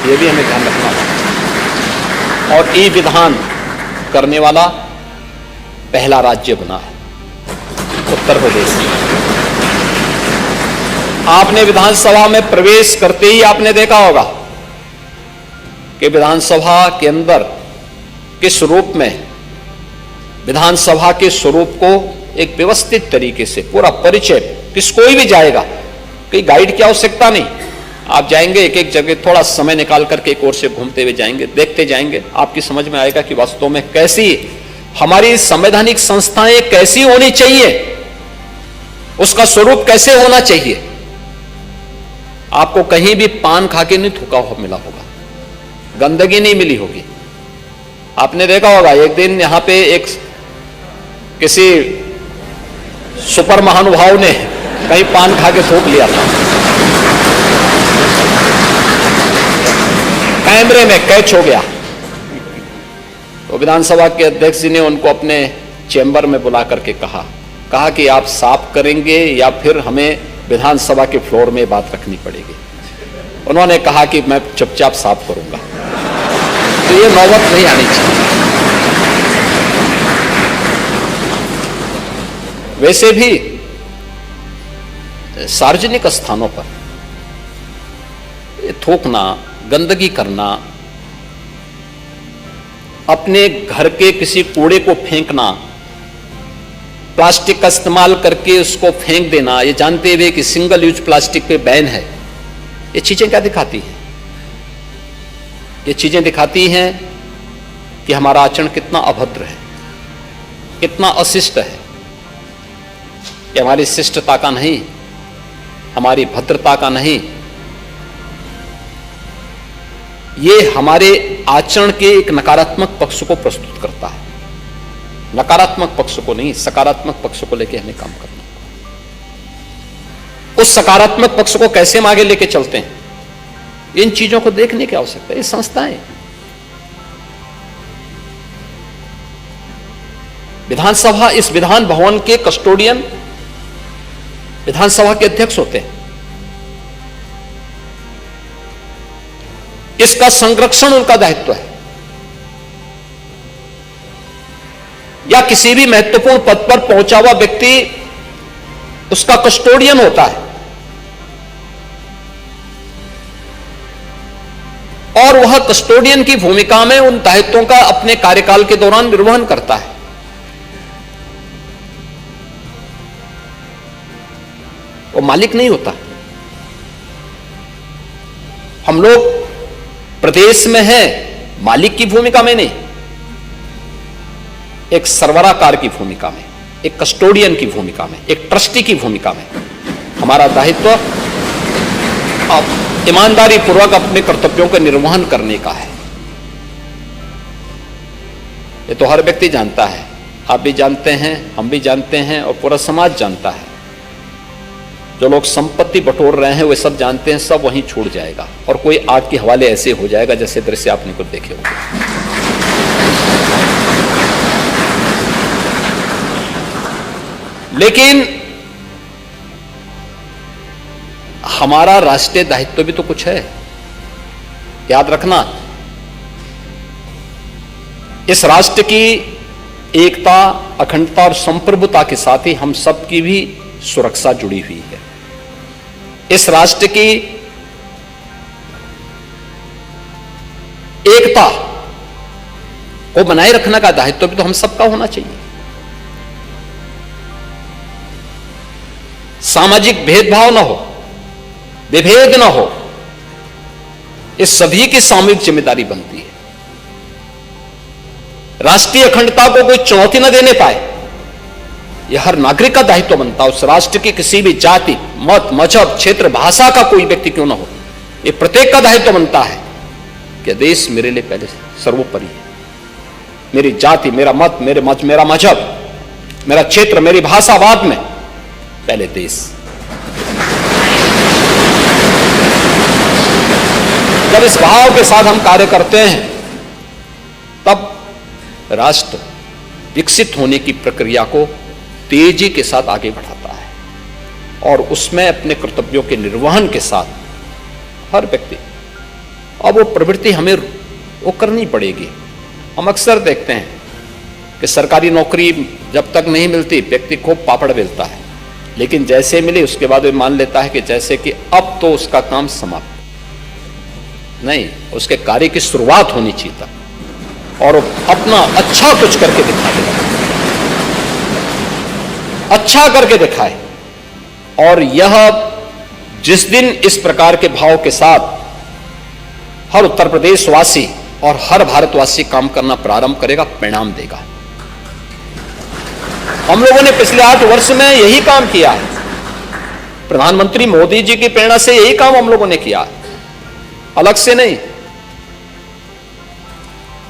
ये भी हमें ध्यान रखना होगा। और ई विधान करने वाला पहला राज्य बना है उत्तर प्रदेश। आपने विधानसभा में प्रवेश करते ही आपने देखा होगा कि विधानसभा के अंदर किस रूप में विधानसभा के स्वरूप को एक व्यवस्थित तरीके से पूरा परिचय, कोई भी जाएगा, कोई गाइड की आवश्यकता नहीं, आप जाएंगे एक एक जगह थोड़ा समय निकाल करके एक ओर से घूमते हुए जाएंगे, देखते जाएंगे, आपकी समझ में आएगा कि वास्तव में कैसी हमारी संवैधानिक संस्थाएं कैसी होनी चाहिए, उसका स्वरूप कैसे होना चाहिए। आपको कहीं भी पान खा के नहीं थूका हुआ मिला होगा, गंदगी नहीं मिली होगी। आपने देखा होगा एक दिन यहां पे एक किसी सुपर महानुभाव ने कहीं पान खा के थूक लिया था, कैमरे में कैच हो गया। तो विधानसभा के अध्यक्ष जी ने उनको अपने चैम्बर में बुला करके कहा कि आप साफ करेंगे या फिर हमें विधानसभा के फ्लोर में बात रखनी पड़ेगी। उन्होंने कहा कि मैं चुपचाप साफ करूंगा। तो ये नौबत नहीं आनी चाहिए। वैसे भी सार्वजनिक स्थानों पर थूकना, गंदगी करना, अपने घर के किसी कूड़े को फेंकना, प्लास्टिक का इस्तेमाल करके उसको फेंक देना, ये जानते हुए कि सिंगल यूज प्लास्टिक पे बैन है, ये चीजें क्या दिखाती हैं? ये चीजें दिखाती हैं कि हमारा आचरण कितना अभद्र है, कितना अशिष्ट है। कि हमारी शिष्टता का नहीं, हमारी भद्रता का नहीं, ये हमारे आचरण के एक नकारात्मक पक्ष को प्रस्तुत करता है। नकारात्मक पक्ष को नहीं, सकारात्मक पक्ष को लेकर हमें काम करना। उस सकारात्मक पक्ष को कैसे हम आगे लेके चलते हैं, इन चीजों को देखने की आवश्यकता है। ये संस्थाएं, विधानसभा, इस विधान भवन के कस्टोडियन विधानसभा के अध्यक्ष होते हैं। इसका संरक्षण उनका दायित्व है। या किसी भी महत्वपूर्ण पद पर पहुंचा हुआ व्यक्ति उसका कस्टोडियन होता है और वह कस्टोडियन की भूमिका में उन दायित्वों का अपने कार्यकाल के दौरान निर्वहन करता है। वो मालिक नहीं होता। हम लोग प्रदेश में हैं मालिक की भूमिका में नहीं, एक सरबराहकार की भूमिका में, एक कस्टोडियन की भूमिका में, एक ट्रस्टी की भूमिका में। हमारा दायित्व ईमानदारी पूर्वक अपने कर्तव्यों का निर्वहन करने का है। ये तो हर व्यक्ति जानता है, आप भी जानते हैं, हम भी जानते हैं और पूरा समाज जानता है। जो लोग संपत्ति बटोर रहे हैं वे सब जानते हैं, सब वहीं छूट जाएगा और कोई आग के हवाले ऐसे हो जाएगा जैसे दृश्य आपने कुछ देखे होंगे। लेकिन हमारा राष्ट्रीय दायित्व भी तो कुछ है, याद रखना। इस राष्ट्र की एकता, अखंडता और संप्रभुता के साथ ही हम सब की भी सुरक्षा जुड़ी हुई है। इस राष्ट्र की एकता को बनाए रखने का दायित्व भी तो हम सबका होना चाहिए। सामाजिक भेदभाव ना हो, विभेद ना हो, इस सभी की सामूहिक जिम्मेदारी बनती है। राष्ट्रीय अखंडता को कोई चुनौती न देने पाए, यह हर नागरिक का दायित्व बनता है। उस राष्ट्र की किसी भी जाति, मत, मजहब, क्षेत्र, भाषा का कोई व्यक्ति क्यों ना हो, यह प्रत्येक का दायित्व बनता है कि देश मेरे लिए पहले सर्वोपरि है। मेरी जाति, मेरा मत, मेरा मजहब, मेरा क्षेत्र, मेरी भाषा बाद में, पहले देश। जब इस भाव के साथ हम कार्य करते हैं तब राष्ट्र विकसित होने की प्रक्रिया को तेजी के साथ आगे बढ़ाता है और उसमें अपने कर्तव्यों के निर्वहन के साथ हर व्यक्ति अब वो प्रवृत्ति हमें वो करनी पड़ेगी। हम अक्सर देखते हैं कि सरकारी नौकरी जब तक नहीं मिलती व्यक्ति खूब पापड़ बेलता है, लेकिन जैसे मिली उसके बाद वो मान लेता है कि जैसे कि अब तो उसका काम समाप्त। नहीं, उसके कार्य की शुरुआत होनी चाहिए था और अपना अच्छा कुछ करके दिखा दे, अच्छा करके दिखाए। और यह जिस दिन इस प्रकार के भाव के साथ हर उत्तर प्रदेश वासी और हर भारतवासी काम करना प्रारंभ करेगा, परिणाम देगा। हम लोगों ने पिछले 8 वर्ष में यही काम किया है। प्रधानमंत्री मोदी जी की प्रेरणा से यही काम हम लोगों ने किया, अलग से नहीं।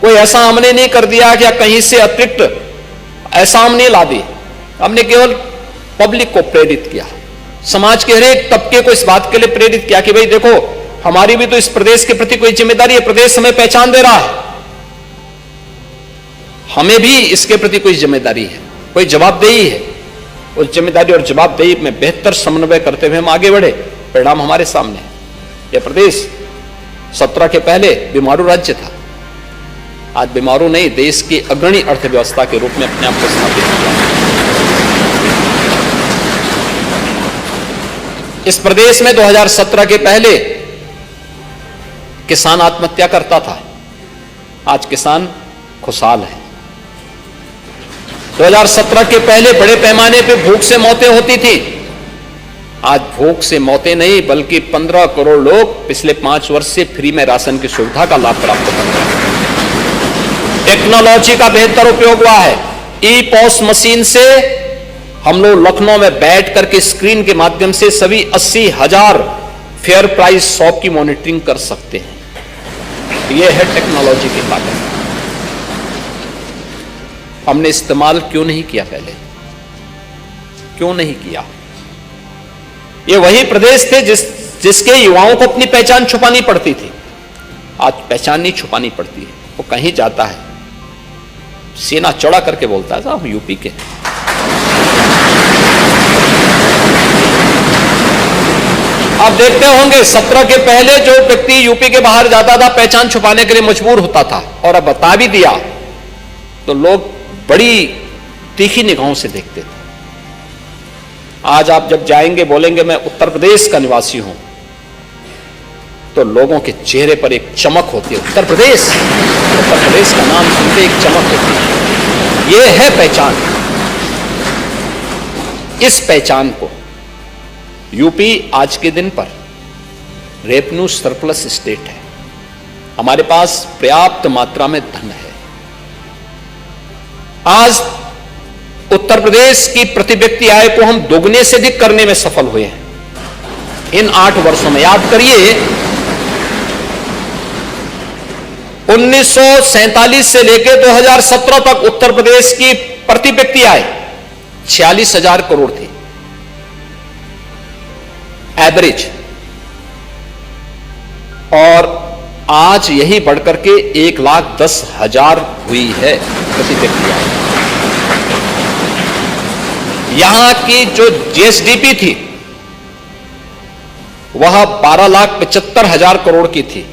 कोई ऐसा हमने नहीं कर दिया कि कहीं से अतिरिक्त ऐसा हम नहीं ला दी। हमने केवल पब्लिक को प्रेरित किया, समाज के हर एक तबके को इस बात के लिए प्रेरित किया कि भाई देखो, हमारी भी तो इस प्रदेश के प्रति कोई जिम्मेदारी है। प्रदेश हमें पहचान दे रहा है, हमें भी इसके प्रति कोई जिम्मेदारी है, कोई जवाबदेही है। उस जिम्मेदारी और जवाबदेही में बेहतर समन्वय करते हुए हम आगे बढ़े, परिणाम हमारे सामने है। यह प्रदेश 17 के पहले बीमारू राज्य था, आज बीमारू नहीं, देश की अग्रणी अर्थव्यवस्था के रूप में अपने आप को स्थापित किया। इस प्रदेश में 2017 के पहले किसान आत्महत्या करता था, आज किसान खुशहाल है। 2017 के पहले बड़े पैमाने पे भूख से मौतें होती थी, आज भूख से मौतें नहीं बल्कि 15 करोड़ लोग पिछले 5 वर्ष से फ्री में राशन की सुविधा का लाभ प्राप्त कर रहे हैं। टेक्नोलॉजी का बेहतर उपयोग हुआ है। ई पॉस मशीन से हम लोग लखनऊ में बैठ करके स्क्रीन के माध्यम से सभी 80,000 फेयर प्राइस शॉप की मॉनिटरिंग कर सकते हैं। यह है टेक्नोलॉजी की ताकत। हमने इस्तेमाल क्यों नहीं किया पहले, क्यों नहीं किया? ये वही प्रदेश थे जिसके युवाओं को अपनी पहचान छुपानी पड़ती थी, आज पहचान नहीं छुपानी पड़ती है। वो कहीं जाता है सीना चौड़ा करके बोलता है साहब यूपी के। आप देखते होंगे 17 के पहले जो व्यक्ति यूपी के बाहर जाता था पहचान छुपाने के लिए मजबूर होता था, और अब बता भी दिया तो लोग बड़ी तीखी निगाहों से देखते थे। आज आप जब जाएंगे बोलेंगे मैं उत्तर प्रदेश का निवासी हूं, तो लोगों के चेहरे पर एक चमक होती है। उत्तर प्रदेश का नाम सुनते एक चमक होती है। यह है पहचान। इस पहचान को यूपी आज के दिन पर रेवेन्यू सरप्लस स्टेट है, हमारे पास पर्याप्त मात्रा में धन है। आज उत्तर प्रदेश की प्रति व्यक्ति आय को हम दोगुने से अधिक करने में सफल हुए हैं इन 8 वर्षों में। याद करिए 1947 से लेकर 2017 तक उत्तर प्रदेश की प्रति व्यक्ति आय 46,000 करोड़ थी एवरेज, और आज यही बढ़कर के 1,10,000 हुई है प्रति व्यक्ति आय। यहां की जो जीएसडीपी थी वह 12,75,000 करोड़ की थी,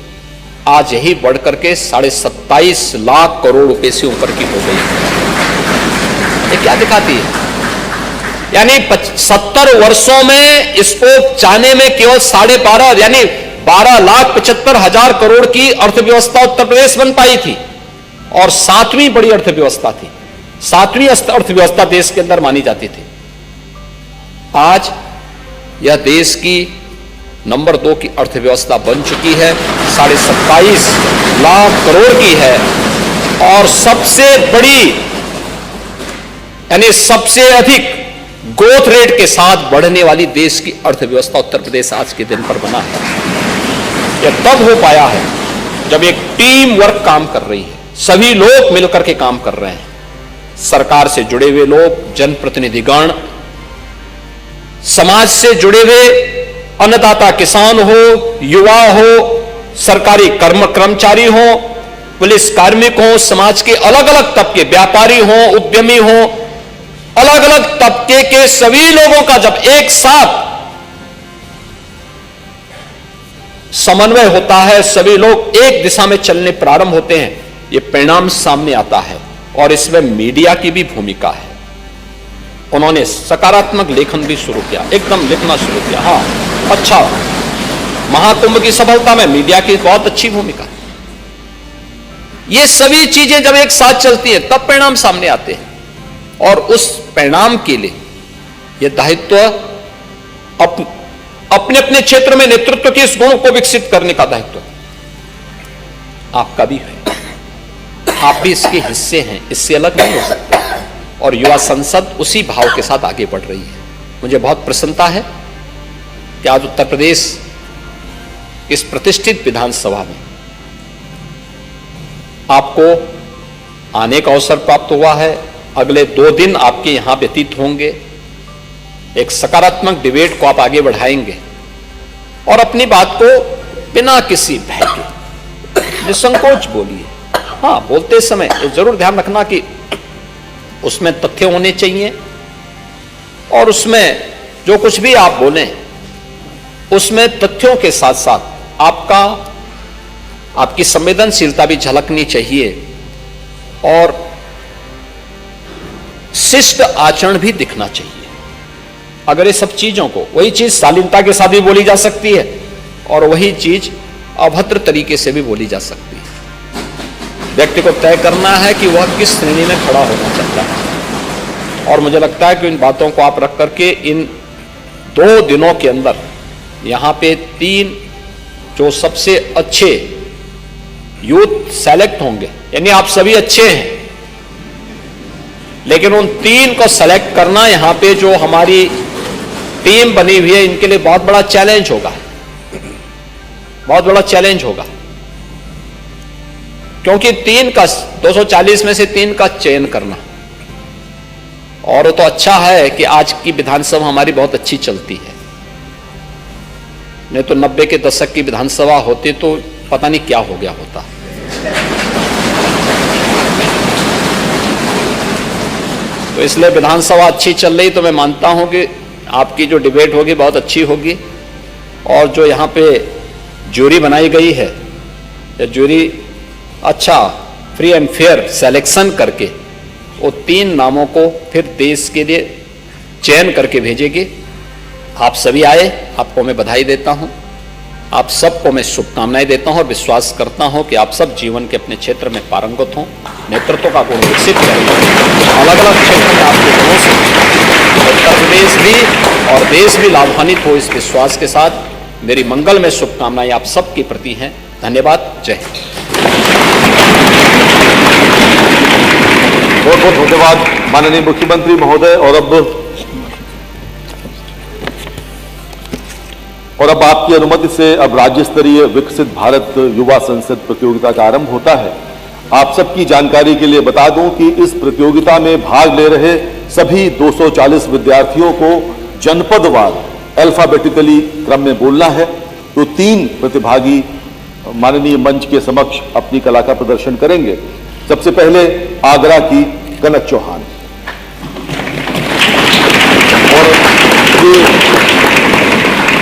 आज यही बढ़कर के 27.5 लाख करोड़ रुपए से ऊपर की हो गई। ये क्या दिखाती है? यानी 70 वर्षों में इसको जाने में केवल 12.5 यानी 12,75,000 करोड़ की अर्थव्यवस्था उत्तर प्रदेश बन पाई थी, और 7वीं बड़ी अर्थव्यवस्था थी, 7वीं अर्थव्यवस्था देश के अंदर मानी जाती थी। आज यह देश की नंबर 2 की अर्थव्यवस्था बन चुकी है, 27.5 लाख करोड़ की है, और सबसे बड़ी यानी सबसे अधिक ग्रोथ रेट के साथ बढ़ने वाली देश की अर्थव्यवस्था उत्तर प्रदेश आज के दिन पर बना है। यह तब हो पाया है जब एक टीम वर्क काम कर रही है, सभी लोग मिलकर के काम कर रहे हैं। सरकार से जुड़े हुए लोग, जनप्रतिनिधिगण, समाज से जुड़े हुए अन्नदाता किसान हो, युवा हो, सरकारी कर्मचारी हो, पुलिस कार्मिक हो, समाज के अलग अलग तबके, व्यापारी हो, उद्यमी हो, अलग अलग तबके के सभी लोगों का जब एक साथ समन्वय होता है, सभी लोग एक दिशा में चलने प्रारंभ होते हैं, ये परिणाम सामने आता है। और इसमें मीडिया की भी भूमिका है। उन्होंने सकारात्मक लेखन भी शुरू किया, एकदम लिखना शुरू किया। हाँ, अच्छा, महाकुंभ की सफलता में मीडिया की बहुत अच्छी भूमिका है। ये सभी चीजें जब एक साथ चलती हैं तब परिणाम सामने आते हैं, और उस परिणाम के लिए यह दायित्व अपने अपने क्षेत्र में नेतृत्व के इस गुण को विकसित करने का दायित्व आपका भी है। आप भी इसके हिस्से हैं, इससे अलग नहीं हो सकते। और युवा संसद उसी भाव के साथ आगे बढ़ रही है। मुझे बहुत प्रसन्नता है कि आज उत्तर प्रदेश इस प्रतिष्ठित विधानसभा में आपको आने का अवसर प्राप्त हुआ है। अगले 2 दिन आपके यहां व्यतीत होंगे। एक सकारात्मक डिबेट को आप आगे बढ़ाएंगे और अपनी बात को बिना किसी भय के निसंकोच बोलिए। हाँ, बोलते समय ये जरूर ध्यान रखना कि उसमें तथ्य होने चाहिए, और उसमें जो कुछ भी आप बोलें उसमें तथ्यों के साथ साथ आपकी संवेदनशीलता भी झलकनी चाहिए, और शिष्ट आचरण भी दिखना चाहिए। अगर ये सब चीजों को, वही चीज शालीनता के साथ भी बोली जा सकती है और वही चीज अभद्र तरीके से भी बोली जा सकती है। व्यक्ति को तय करना है कि वह किस श्रेणी में खड़ा होना चाहता है, और मुझे लगता है कि इन बातों को आप रख करके इन 2 दिनों के अंदर यहां पे 3 जो सबसे अच्छे यूथ सेलेक्ट होंगे, यानी आप सभी अच्छे हैं, लेकिन उन 3 को सेलेक्ट करना यहां पे जो हमारी टीम बनी हुई है, इनके लिए बहुत बड़ा चैलेंज होगा, बहुत बड़ा चैलेंज होगा। क्योंकि 3 का 240 में से 3 का चयन करना, और तो अच्छा है कि आज की विधानसभा हमारी बहुत अच्छी चलती है, नहीं तो 90 के दशक की विधानसभा होती तो पता नहीं क्या हो गया होता। तो इसलिए विधानसभा अच्छी चल रही, तो मैं मानता हूं कि आपकी जो डिबेट होगी बहुत अच्छी होगी। और जो यहां पे जूरी बनाई गई है, ये जूरी अच्छा फ्री एंड फेयर सिलेक्शन करके वो 3 नामों को फिर देश के लिए चयन करके भेजेगी। आप सभी आए, आपको मैं बधाई देता हूं, आप सबको मैं शुभकामनाएं देता हूं, और विश्वास करता हूं कि आप सब जीवन के अपने क्षेत्र में पारंगत हों, नेतृत्व का गुण विकसित करें, अलग अलग क्षेत्र में आपके गुणों से उत्तर प्रदेश भी और देश भी लाभान्वित हो। इस विश्वास के साथ मेरी मंगल में शुभकामनाएं आप सबके प्रति हैं। धन्यवाद। जय हिंद। बहुत बहुत धन्यवाद माननीय मुख्यमंत्री महोदय। और अब आपकी अनुमति से अब राज्य स्तरीय विकसित भारत युवा संसद प्रतियोगिता का आरंभ होता है। आप सबकी जानकारी के लिए बता दूं कि इस प्रतियोगिता में भाग ले रहे सभी 240 विद्यार्थियों को जनपदवार अल्फाबेटिकली क्रम में बोलना है। तो 3 प्रतिभागी माननीय मंच के समक्ष अपनी कला का प्रदर्शन करेंगे। सबसे पहले आगरा की कनक चौहान। और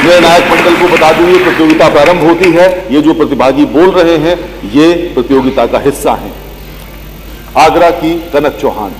निर्णायक मंडल को बता दूं, ये प्रतियोगिता प्रारंभ होती है। ये जो प्रतिभागी बोल रहे हैं ये प्रतियोगिता का हिस्सा हैं। आगरा की कनक चौहान।